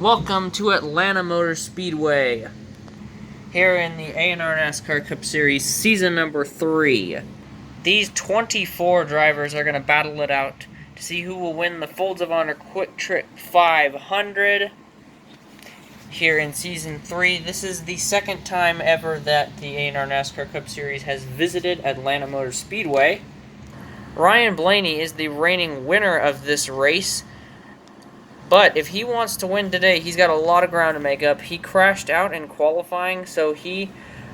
Welcome to Atlanta Motor Speedway, here in the A&R NASCAR Cup Series, season number 3. These 24 drivers are going to battle it out to see who will win the Folds of Honor Quiktrip 500 here in season 3. This is the second time ever that the A&R NASCAR Cup Series has visited Atlanta Motor Speedway. Ryan Blaney is the reigning winner of this race. But if he wants to win today, he's got a lot of ground to make up. He crashed out in qualifying, so he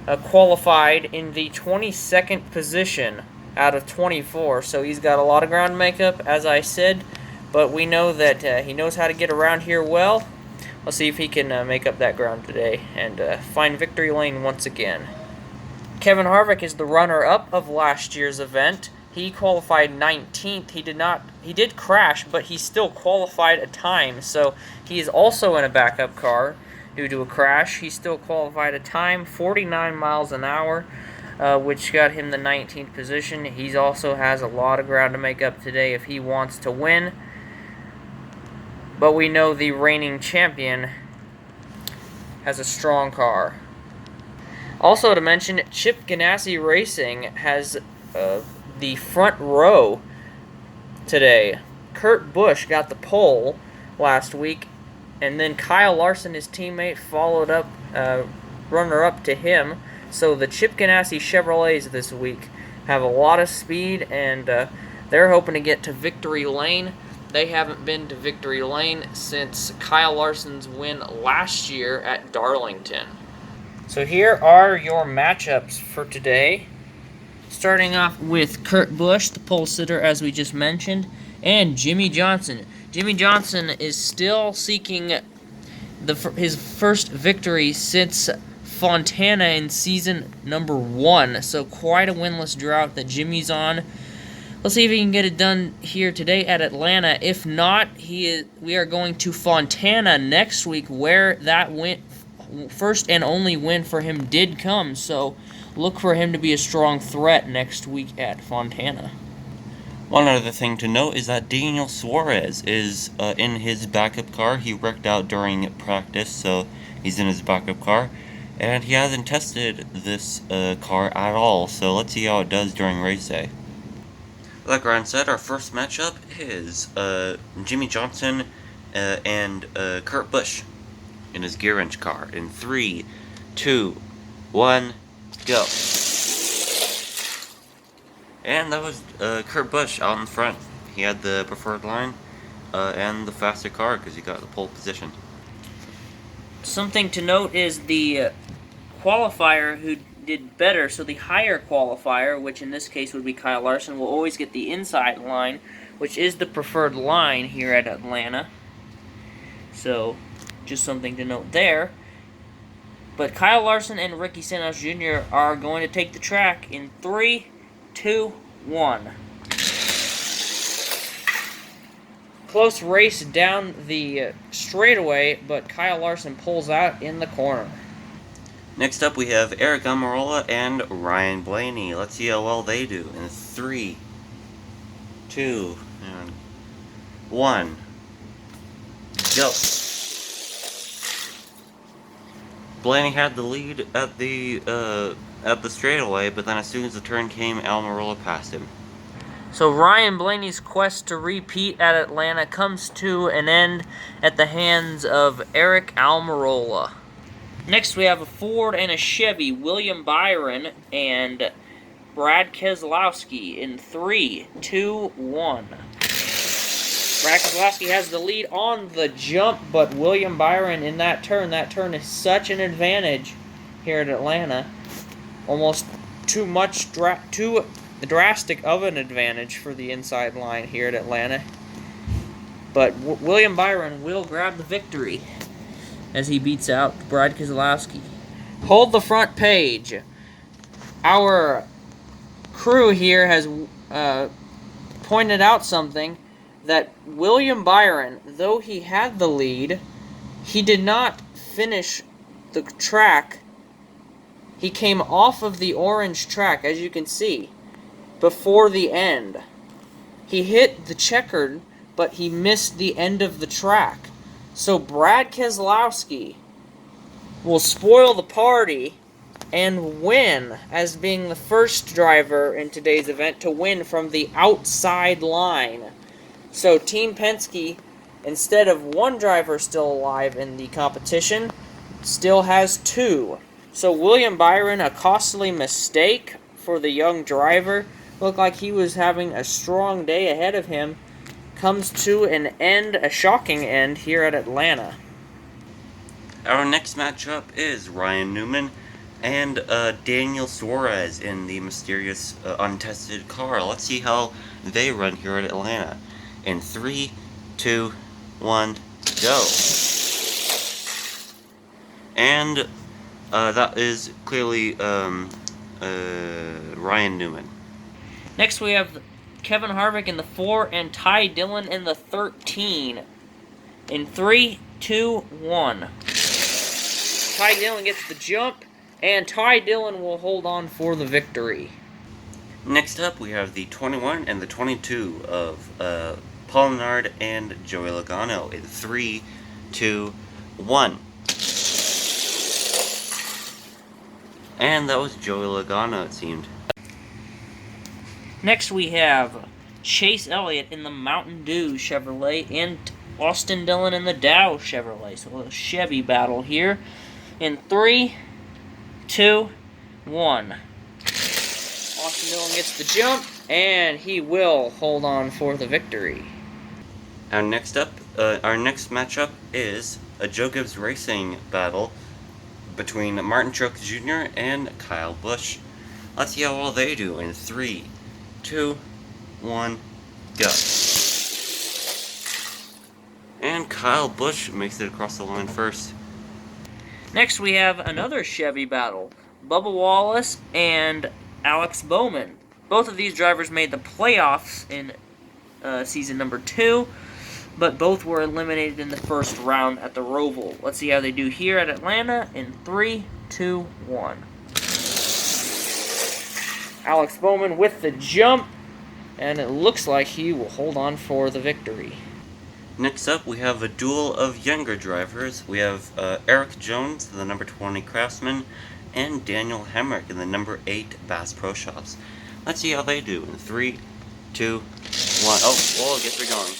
qualified in the 22nd position out of 24. So he's got a lot of ground to make up, as I said. But we know that he knows how to get around here well. Let's see if he can make up that ground today and find victory lane once again. Kevin Harvick is the runner-up of last year's event. He qualified 19th. He did crash, but he still qualified a time. So he is also in a backup car due to a crash. He still qualified a time, 49 miles an hour, which got him the 19th position. He also has a lot of ground to make up today if he wants to win. But we know the reigning champion has a strong car. Also to mention, Chip Ganassi Racing has the front row today. Kurt Busch got the pole last week, and then Kyle Larson, his teammate, followed up, runner-up to him. So the Chip Ganassi Chevrolets this week have a lot of speed, and they're hoping to get to victory lane. They haven't been to victory lane since Kyle Larson's win last year at Darlington. So here are your matchups for today. Starting off with Kurt Busch, the pole sitter, as we just mentioned, and Jimmie Johnson. Jimmie Johnson is still seeking his first victory since Fontana in season number 1. So quite a winless drought that Jimmie's on. Let's see if he can get it done here today at Atlanta. If not, we are going to Fontana next week, where that first and only win for him did come. So look for him to be a strong threat next week at Fontana. One other thing to note is that Daniel Suarez is in his backup car. He wrecked out during practice, so he's in his backup car. And he hasn't tested this car at all, so let's see how it does during race day. Like Ryan said, our first matchup is Jimmie Johnson and Kurt Busch in his gear wrench car. In 3, 2, 1... go. And that was Kurt Busch out in front. He had the preferred line and the faster car because he got the pole position. Something to note is the qualifier who did better, so the higher qualifier, which in this case would be Kyle Larson, will always get the inside line, which is the preferred line here at Atlanta. So just something to note there. But Kyle Larson and Ricky Stenhouse Jr. are going to take the track in 3, 2, 1. Close race down the straightaway, but Kyle Larson pulls out in the corner. Next up, we have Aric Almirola and Ryan Blaney. Let's see how well they do. In 3, 2, and 1. Go. Blaney had the lead at the straightaway, but then as soon as the turn came, Almirola passed him. So Ryan Blaney's quest to repeat at Atlanta comes to an end at the hands of Aric Almirola. Next we have a Ford and a Chevy, William Byron and Brad Keselowski in 3, 2, 1. Brad Keselowski has the lead on the jump, but William Byron in that turn is such an advantage here at Atlanta. Almost too drastic of an advantage for the inside line here at Atlanta. But William Byron will grab the victory as he beats out Brad Keselowski. Hold the front page. Our crew here has pointed out something, that William Byron, though he had the lead, he did not finish the track. He came off of the orange track, as you can see, before the end. He hit the checkered, but he missed the end of the track. So Brad Keselowski will spoil the party and win as being the first driver in today's event to win from the outside line. So Team Penske, instead of one driver still alive in the competition, still has two. So William Byron, a costly mistake for the young driver, looked like he was having a strong day ahead of him, comes to an end, a shocking end, here at Atlanta. Our next matchup is Ryan Newman and Daniel Suarez in the mysterious untested car. Let's see how they run here at Atlanta. In 3, 2, 1, go. And that is clearly Ryan Newman. Next we have Kevin Harvick in the 4 and Ty Dillon in the 13. In 3, 2, 1. Ty Dillon gets the jump, and Ty Dillon will hold on for the victory. Next up, we have the 21 and the 22 of Paul Menard and Joey Logano in 3, 2, 1. And that was Joey Logano, it seemed. Next we have Chase Elliott in the Mountain Dew Chevrolet and Austin Dillon in the Dow Chevrolet. So a Chevy battle here. In 3, 2, 1. Austin Dillon gets the jump, and he will hold on for the victory. Our next matchup is a Joe Gibbs Racing battle between Martin Truex Jr. and Kyle Busch. Let's see how well they do in 3, 2, 1, go. And Kyle Busch makes it across the line first. Next we have another Chevy battle. Bubba Wallace and Alex Bowman. Both of these drivers made the playoffs in season number 2, but both were eliminated in the first round at the Roval. Let's see how they do here at Atlanta in 3, 2, 1. Alex Bowman with the jump, and it looks like he will hold on for the victory. Next up, we have a duel of younger drivers. We have Eric Jones, the number 20 Craftsman, and Daniel Hemrick in the number 8 Bass Pro Shops. Let's see how they do in 3, 2, 1. Oh, I guess we're going.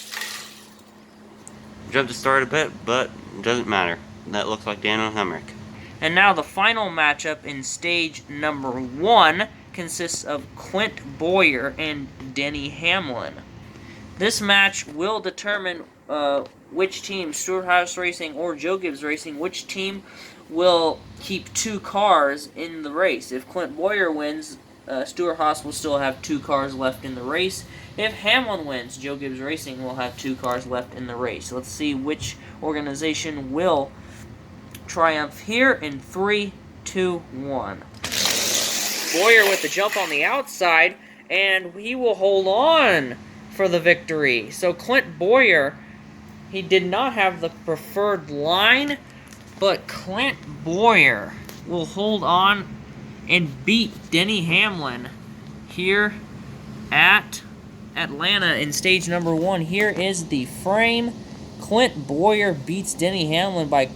Jumped to start a bit, but it doesn't matter. That looks like Daniel Hemrick. And now the final matchup in stage number 1 consists of Clint Bowyer and Denny Hamlin. This match will determine which team, Stewart-Haas Racing or Joe Gibbs Racing, which team will keep 2 cars in the race. If Clint Bowyer wins, Stewart-Haas will still have 2 cars left in the race. If Hamlin wins, Joe Gibbs Racing will have 2 cars left in the race. Let's see which organization will triumph here in 3, 2, 1. Bowyer with the jump on the outside, and he will hold on for the victory. So Clint Bowyer, he did not have the preferred line, but Clint Bowyer will hold on and beat Denny Hamlin here at Atlanta in stage number 1. Here is the frame. Clint Bowyer beats Denny Hamlin by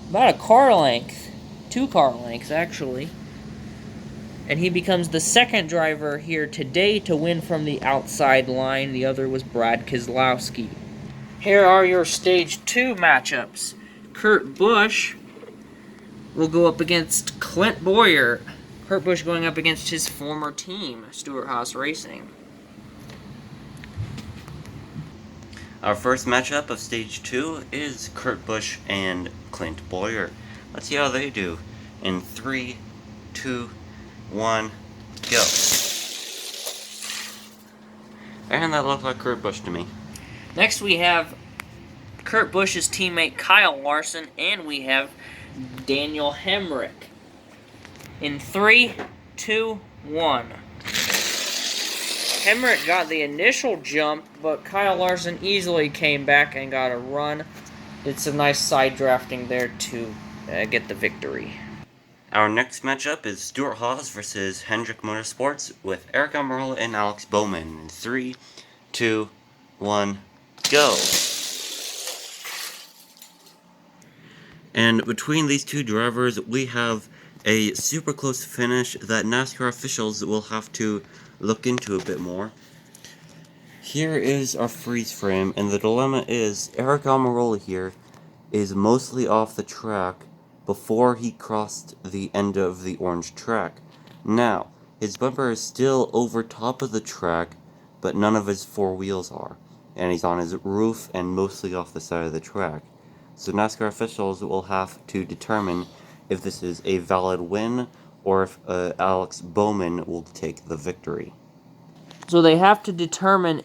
about a car length. 2 car lengths, actually. And he becomes the second driver here today to win from the outside line. The other was Brad Keselowski. Here are your Stage 2 matchups. Kurt Busch will go up against Clint Bowyer. Kurt Busch going up against his former team, Stewart-Haas Racing. Our first matchup of Stage 2 is Kurt Busch and Clint Bowyer. Let's see how they do in 3, 2, 1, go. And that looked like Kurt Busch to me. Next we have Kurt Busch's teammate Kyle Larson, and we have Daniel Hemrick. In 3, 2, 1. Hemrick got the initial jump, but Kyle Larson easily came back and got a run. Did some nice side drafting there to get the victory. Our next matchup is Stewart-Haas versus Hendrick Motorsports with Eric Almirola and Alex Bowman. In 3, 2, 1, go. And between these two drivers, we have a super close finish that NASCAR officials will have to look into a bit more. Here is our freeze frame, and the dilemma is Eric Almirola here is mostly off the track before he crossed the end of the orange track. Now, his bumper is still over top of the track, but none of his four wheels are, and he's on his roof and mostly off the side of the track. So NASCAR officials will have to determine if this is a valid win or if Alex Bowman will take the victory. So they have to determine,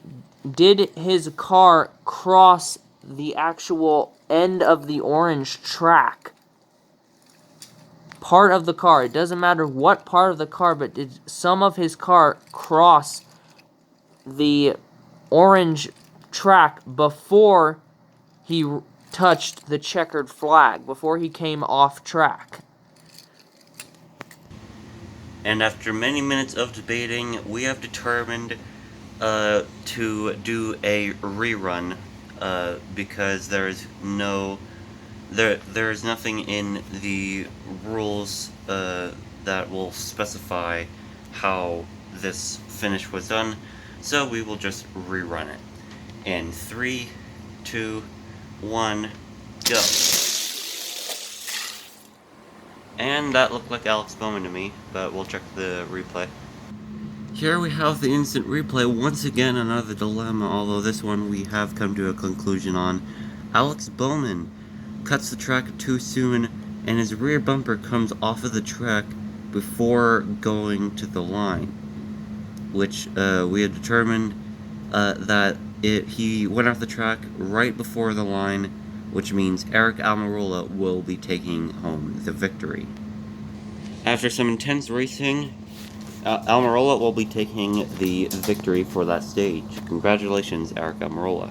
did his car cross the actual end of the orange track? Part of the car. It doesn't matter what part of the car, but did some of his car cross the orange track before he touched the checkered flag, before he came off track? And after many minutes of debating, we have determined to do a rerun because there is nothing in the rules that will specify how this finish was done, so we will just rerun it. In 3, 2, 1, go. And that looked like Alex Bowman to me, but we'll check the replay. Here we have the instant replay. Once again, another dilemma, although this one we have come to a conclusion on. Alex Bowman cuts the track too soon, and his rear bumper comes off of the track before going to the line, which we had determined that he went off the track right before the line, which means Eric Almirola will be taking home the victory. After some intense racing, Almirola will be taking the victory for that stage. Congratulations, Eric Almirola.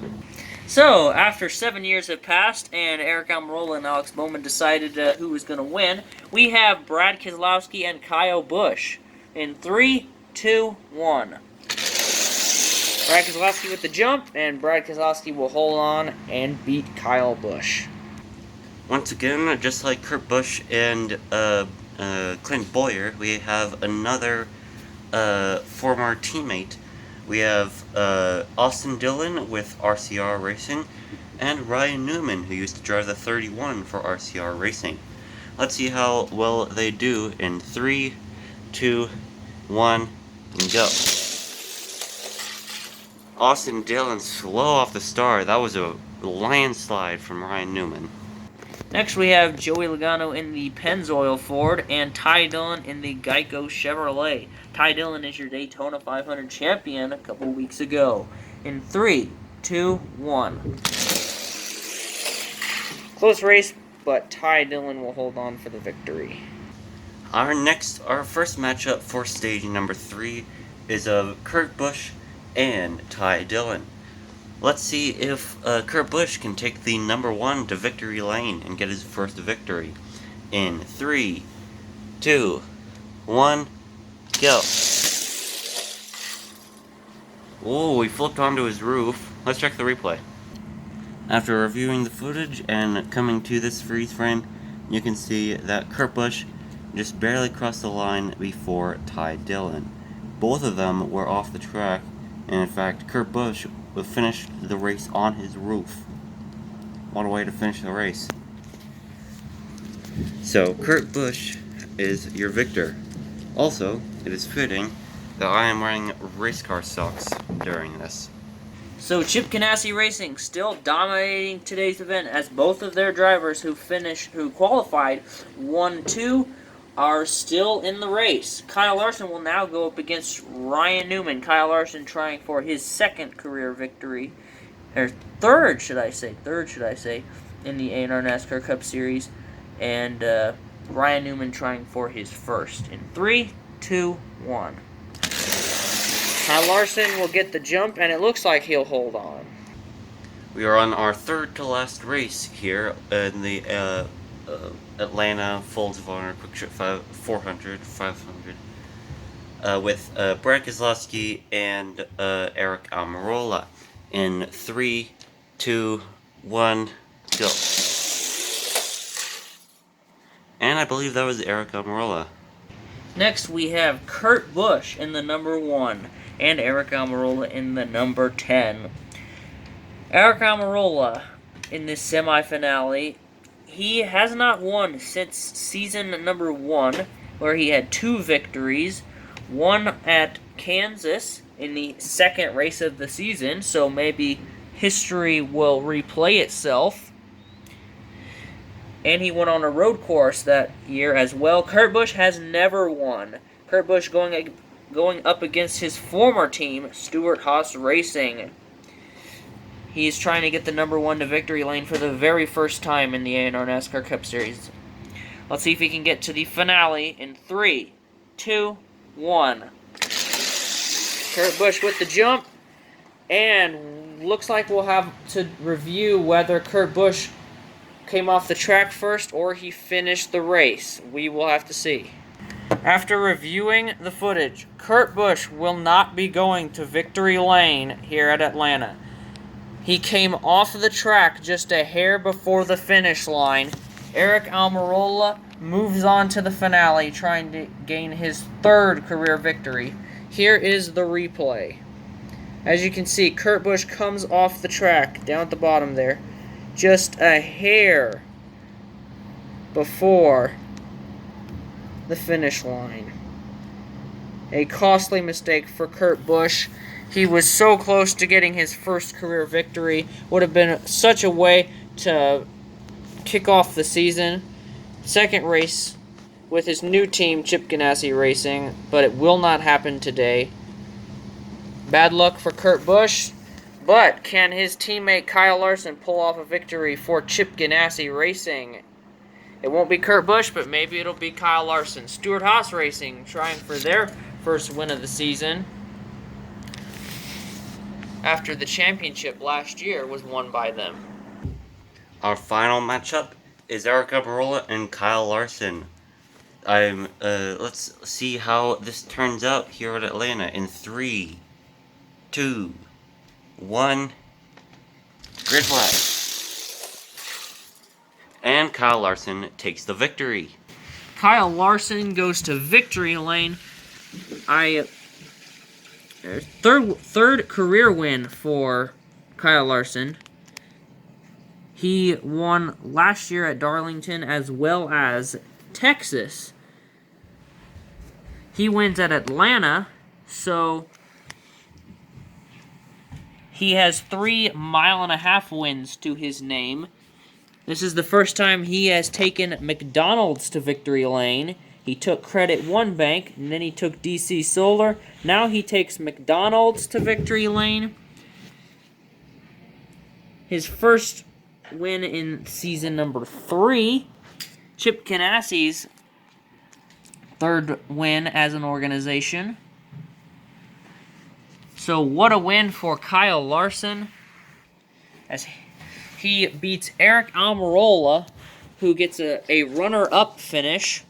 So, after 7 years have passed, and Eric Almirola and Alex Bowman decided who was going to win, we have Brad Keselowski and Kyle Busch. In 3, 2, 1. Brad Keselowski with the jump, and Brad Keselowski will hold on and beat Kyle Busch. Once again, just like Kurt Busch and Clint Bowyer, we have another former teammate. We have Austin Dillon with RCR Racing, and Ryan Newman, who used to drive the 31 for RCR Racing. Let's see how well they do in 3, 2, 1, and go. Austin Dillon slow off the start. That was a landslide from Ryan Newman. Next we have Joey Logano in the Pennzoil Ford and Ty Dillon in the Geico Chevrolet. Ty Dillon is your Daytona 500 champion a couple weeks ago. In 3, 2, 1. Close race, but Ty Dillon will hold on for the victory. Our first matchup for stage number 3 is of Kurt Busch and Ty Dillon. Let's see if Kurt Busch can take the number 1 to victory lane and get his first victory. In 3, 2, 1, go. Oh, he flipped onto his roof. Let's check the replay. After reviewing the footage and coming to this freeze frame, you can see that Kurt Busch just barely crossed the line before Ty Dillon. Both of them were off the track, and in fact, Kurt Busch finished the race on his roof. What a way to finish the race. So, Kurt Busch is your victor. Also, it is fitting that I am wearing race car socks during this. So Chip Ganassi Racing still dominating today's event, as both of their drivers who qualified 1-2 are still in the race. Kyle Larson will now go up against Ryan Newman. Kyle Larson trying for his second career victory, or third should I say, in the A&R NASCAR Cup Series, and Ryan Newman trying for his first. In 3, 2, 1. Kyle Larson will get the jump, and it looks like he'll hold on. We are on our third to last race here in the Atlanta Folds of Honor Quiktrip 400, 500, with Brad Keselowski and Eric Almirola. In 3, 2, 1, go. And I believe that was Eric Almirola. Next, we have Kurt Busch in the number 1 and Eric Almirola in the number 10. Eric Almirola in this semifinale, he has not won since season number 1, where he had 2 victories, one at Kansas in the second race of the season, so maybe history will replay itself. And he went on a road course that year as well. Kurt Busch has never won. Kurt Busch going up against his former team, Stewart-Haas Racing. He's trying to get the number 1 to victory lane for the very first time in the A&R NASCAR Cup Series. Let's see if he can get to the finale in 3, 2, 1. Kurt Busch with the jump. And looks like we'll have to review whether Kurt Busch came off the track first or he finished the race. We will have to see. After reviewing the footage, Kurt Busch will not be going to victory lane here at Atlanta. He came off the track just a hair before the finish line. Eric Almirola moves on to the finale, trying to gain his 3rd career victory. Here is the replay. As you can see, Kurt Busch comes off the track, down at the bottom there, just a hair before the finish line. A costly mistake for Kurt Busch. He was so close to getting his first career victory. Would have been such a way to kick off the season. Second race with his new team, Chip Ganassi Racing, but it will not happen today. Bad luck for Kurt Busch, but can his teammate Kyle Larson pull off a victory for Chip Ganassi Racing? It won't be Kurt Busch, but maybe it'll be Kyle Larson. Stewart-Haas Racing trying for their first win of the season, after the championship last year was won by them. Our final matchup is Eric Almirola and Kyle Larson. Let's see how this turns out here at Atlanta in 3, 2, 1. Grid flag. And Kyle Larson takes the victory. Kyle Larson goes to victory lane. Third career win for Kyle Larson. He won last year at Darlington as well as Texas. He wins at Atlanta, so he has 3 mile-and-a-half wins to his name. This is the first time he has taken McDonald's to victory lane. He took Credit One Bank, and then he took DC Solar. Now he takes McDonald's to victory lane. His first win in season number 3. Chip Ganassi's 3rd win as an organization. So what a win for Kyle Larson, as he beats Eric Almirola, who gets a runner-up finish.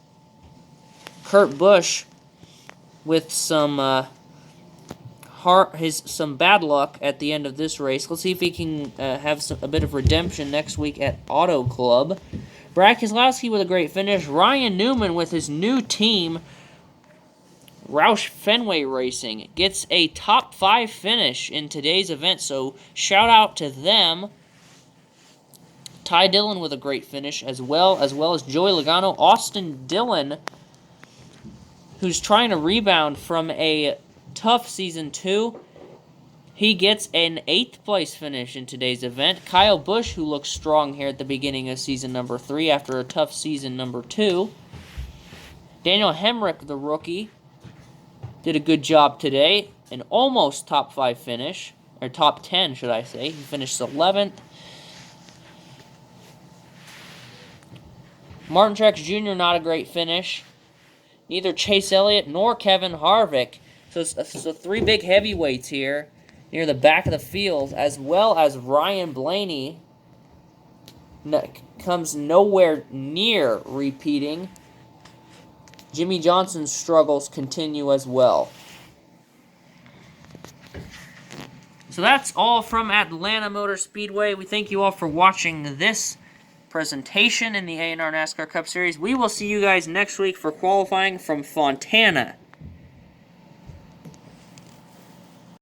Kurt Busch with some bad luck at the end of this race. Let's see if he can have a bit of redemption next week at Auto Club. Brad Keselowski with a great finish. Ryan Newman with his new team, Roush Fenway Racing, gets a top 5 finish in today's event, so shout out to them. Ty Dillon with a great finish as well as Joey Logano. Austin Dillon, who's trying to rebound from a tough season 2, he gets an 8th place finish in today's event. Kyle Busch, who looks strong here at the beginning of season number 3 after a tough season number 2. Daniel Hemrick, the rookie, did a good job today. An almost top 5 finish, or top 10, should I say. He finished 11th. Martin Truex Jr., not a great finish. Neither Chase Elliott nor Kevin Harvick. So 3 big heavyweights here near the back of the field, as well as Ryan Blaney comes nowhere near repeating. Jimmy Johnson's struggles continue as well. So that's all from Atlanta Motor Speedway. We thank you all for watching this presentation in the A&R NASCAR Cup Series. We will see you guys next week for qualifying from Fontana.